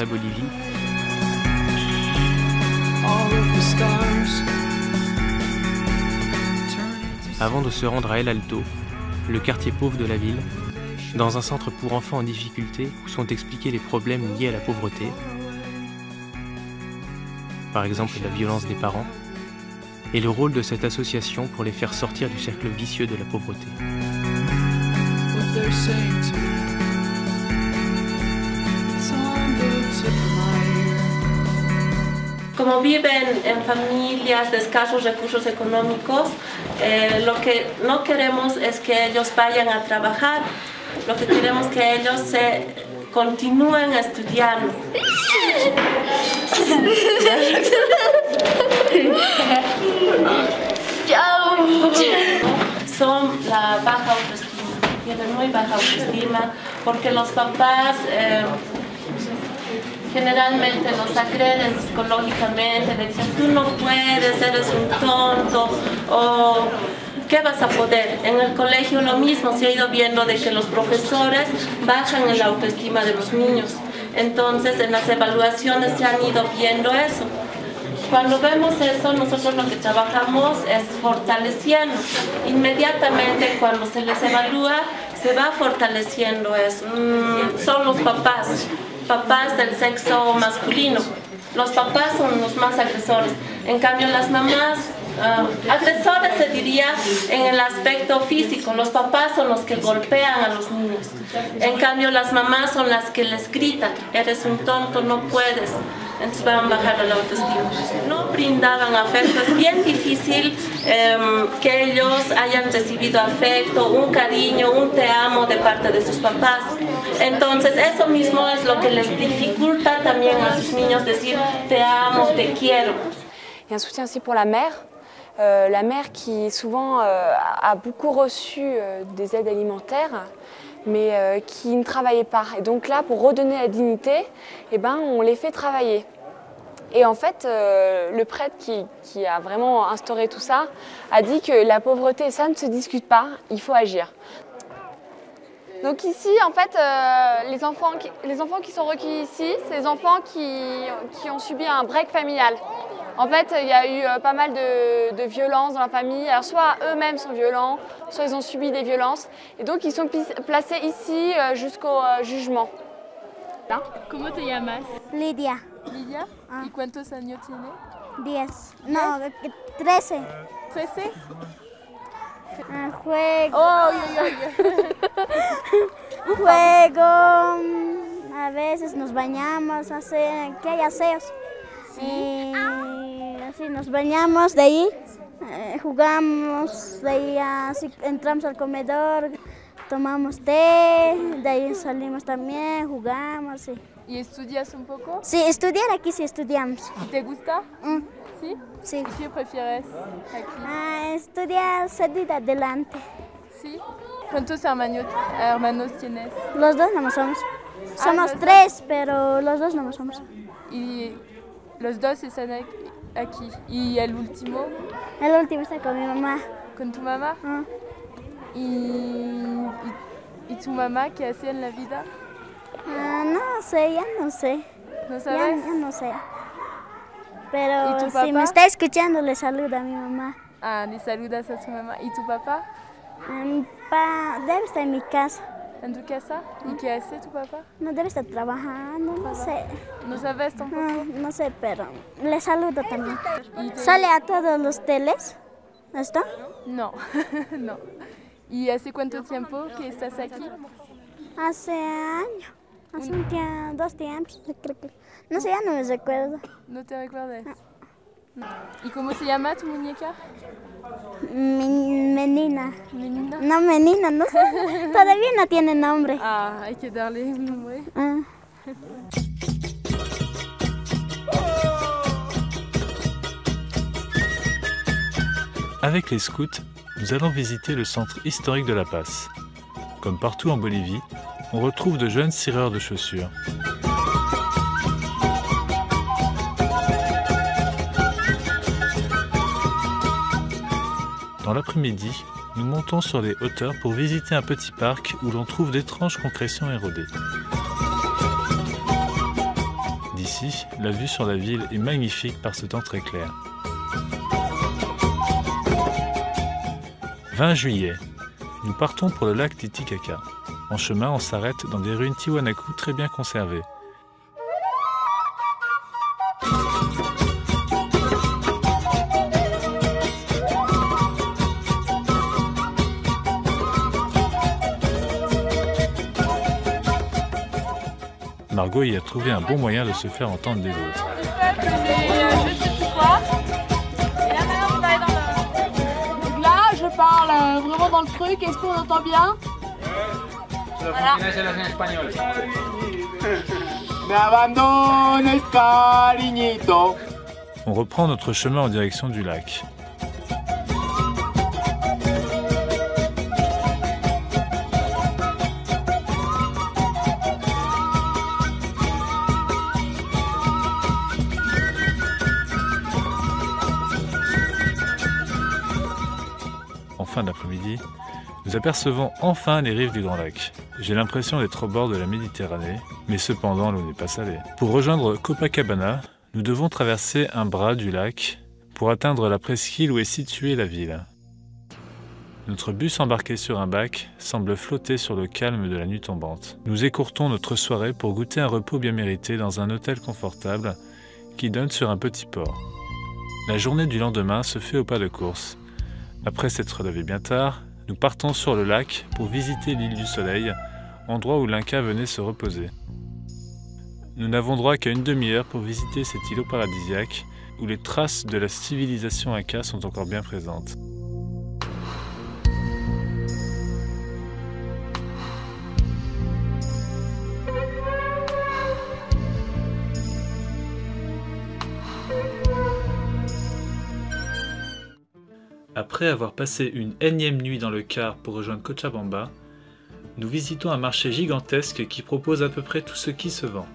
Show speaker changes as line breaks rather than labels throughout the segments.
Bolivie, avant de se rendre à El Alto, le quartier pauvre de la ville, dans un centre pour enfants en difficulté où sont expliqués les problèmes liés à la pauvreté, par exemple la violence des parents, et le rôle de cette association pour les faire sortir du cercle vicieux de la pauvreté.
Como viven en familias de escasos recursos económicos, lo que no queremos es que ellos vayan a trabajar, lo que queremos es que ellos continúen estudiando. Son la baja autoestima, tienen muy baja autoestima porque los papás generalmente los agreden psicológicamente, le dicen tú no puedes, eres un tonto, o ¿qué vas a poder? En el colegio lo mismo, se ha ido viendo de que los profesores bajan en la autoestima de los niños. Entonces en las evaluaciones se han ido viendo eso. Cuando vemos eso, nosotros lo que trabajamos es fortaleciendo. Inmediatamente cuando se les evalúa, se va fortaleciendo eso. Son los papás del sexo masculino. Los papás son los más agresores. En cambio, las mamás, agresores se diría en el aspecto físico. Los papás son los que golpean a los niños. En cambio, las mamás son las que les gritan, eres un tonto, no puedes. Entonces van bajando la autoestima. No brindaban afecto, es bien difícil que ellos hayan recibido afecto, un cariño, un te amo de parte de sus papás. Entonces eso mismo es lo que les dificulta también a sus niños decir te amo, te quiero.
Et un soutien aussi pour la mère qui souvent a beaucoup reçu des aides alimentaires, mais qui ne travaillait pas. Et donc là, pour redonner la dignité, eh ben, on les fait travailler. Et en fait, le prêtre qui a vraiment instauré tout ça a dit que la pauvreté, ça ne se discute pas, il faut agir. Donc ici, en fait, les enfants qui sont recueillis ici, c'est les enfants qui ont subi un break familial. En fait, il y a eu pas mal de violences dans la famille. Alors soit eux-mêmes sont violents, soit ils ont subi des violences. Et donc ils sont placés ici jusqu'au jugement. ¿No?
¿Cómo te llamas?
Lidia.
Lidia.
Ah.
¿Y cuántos años tienes?
10. No, 13.
¿13?
Juego.
Oh,
Juego. A veces nos bañamos, que hay aseos.
Sí.
Y así nos bañamos, de ahí jugamos, de ahí así entramos al comedor, tomamos té, de ahí salimos también, jugamos. Sí.
¿Y estudias un poco?
Sí, estudiar aquí sí estudiamos.
¿Y te gusta? ¿Sí?
Sí.
¿Y qué prefieres aquí?
Estudiar, salir adelante.
¿Sí? ¿Cuántos hermanos tienes?
Los dos nomás somos. Somos
los
tres, pero los dos nomás somos.
Y los dos están aquí. ¿Y el último?
El último está con mi mamá.
¿Con tu mamá? ¿Y tu mamá qué hace en la vida?
No sé, ya no sé.
¿No sabes?
Ya no sé. Pero
¿Y tu
si
papá?
me está escuchando, le saluda a mi mamá.
Ah, le saludas a tu mamá. ¿Y tu papá?
Mi papá debe estar en mi casa.
¿En tu casa? ¿Y qué hace tu papá?
No debe estar trabajando, no sé.
¿No sabes tampoco?
No sé, pero le saludo también.
¿Y
¿Sale a todos los teles? ¿Esto?
No, no. ¿Y hace cuánto tiempo que estás aquí?
Hace años. Hace dos tiempos, creo que. No sé, ya no me recuerdo.
¿No te recuerdas? No. ¿Y cómo se llama tu muñeca?
Menina.
¿Menina?
No, menina, no sé. Todavía no tiene nombre.
Ah, hay que darle un nombre.
Avec les scouts, nous allons visiter le centre historique de La Paz. Comme partout en Bolivie, on retrouve de jeunes cireurs de chaussures. Dans l'après-midi, nous montons sur les hauteurs pour visiter un petit parc où l'on trouve d'étranges concrétions érodées. d'ici, la vue sur la ville est magnifique par ce temps très clair. 20 juillet. Nous partons pour le lac Titicaca. En chemin, on s'arrête dans des ruines Tiwanaku très bien conservées. Margot y a trouvé un bon moyen de se faire entendre des autres.
Donc là, je parle vraiment dans le truc. Est-ce qu'on entend bien? Voilà.
On reprend notre chemin en direction du lac. En fin d'après-midi, nous apercevons enfin les rives du Grand Lac. J'ai l'impression d'être au bord de la Méditerranée, mais cependant l'eau n'est pas salée. Pour rejoindre Copacabana, nous devons traverser un bras du lac pour atteindre la presqu'île où est située la ville. Notre bus embarqué sur un bac semble flotter sur le calme de la nuit tombante. Nous écourtons notre soirée pour goûter un repos bien mérité dans un hôtel confortable qui donne sur un petit port. La journée du lendemain se fait au pas de course. Après s'être levé bien tard, nous partons sur le lac pour visiter l'île du Soleil, endroit où l'Inca venait se reposer. Nous n'avons droit qu'à une demi-heure pour visiter cet îlot paradisiaque où les traces de la civilisation Inca sont encore bien présentes. Après avoir passé une énième nuit dans le car pour rejoindre Cochabamba, nous visitons un marché gigantesque qui propose à peu près tout ce qui se vend.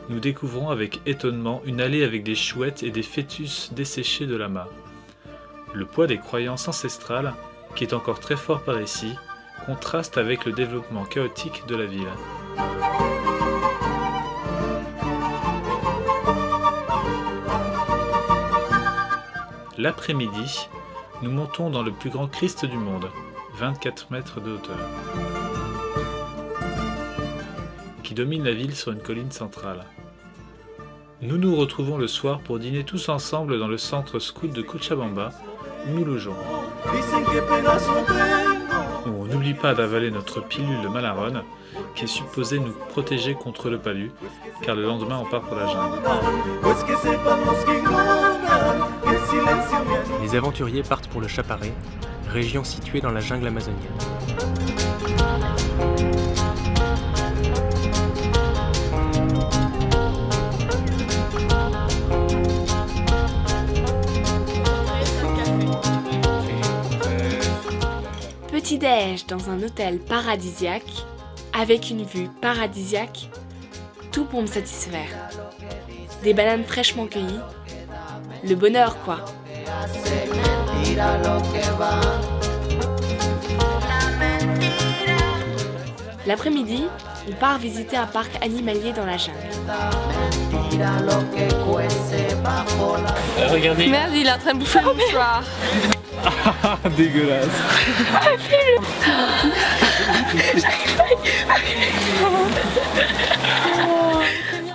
Nous découvrons avec étonnement une allée avec des chouettes et des fœtus desséchés de lama. Le poids des croyances ancestrales, qui est encore très fort par ici, contraste avec le développement chaotique de la ville. L'après-midi, nous montons dans le plus grand Christ du monde, 24 mètres de hauteur, qui domine la ville sur une colline centrale. Nous nous retrouvons le soir pour dîner tous ensemble dans le centre scout de Cochabamba, où nous logeons. On n'oublie pas d'avaler notre pilule de Malaron, qui est supposée nous protéger contre le palu, car le lendemain on part pour la jungle.
Les aventuriers partent pour le Chaparré, région située dans la jungle amazonienne.
Petit-déj dans un hôtel paradisiaque, avec une vue paradisiaque, tout pour me satisfaire. Des bananes fraîchement cueillies, le bonheur quoi. L'après-midi, on part visiter un parc animalier dans la jungle.
Regardez.
Merde, il est en train de bouffer le mouchoir.
Dégueulasse.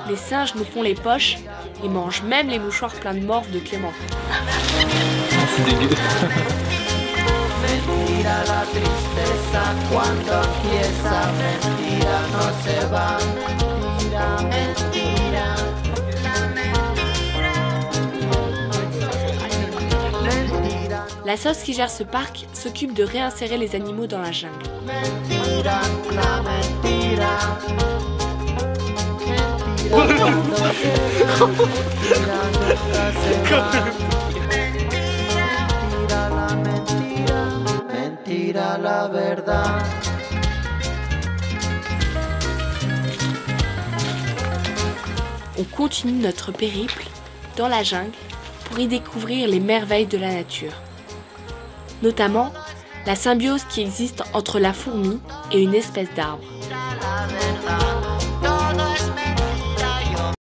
Les singes nous font les poches et mangent même les mouchoirs pleins de morve de Clément.
C'est dégueu.
La sauce qui gère ce parc s'occupe de réinsérer les animaux dans la jungle. On continue notre périple dans la jungle pour y découvrir les merveilles de la nature. Notamment la symbiose qui existe entre la fourmi et une espèce d'arbre.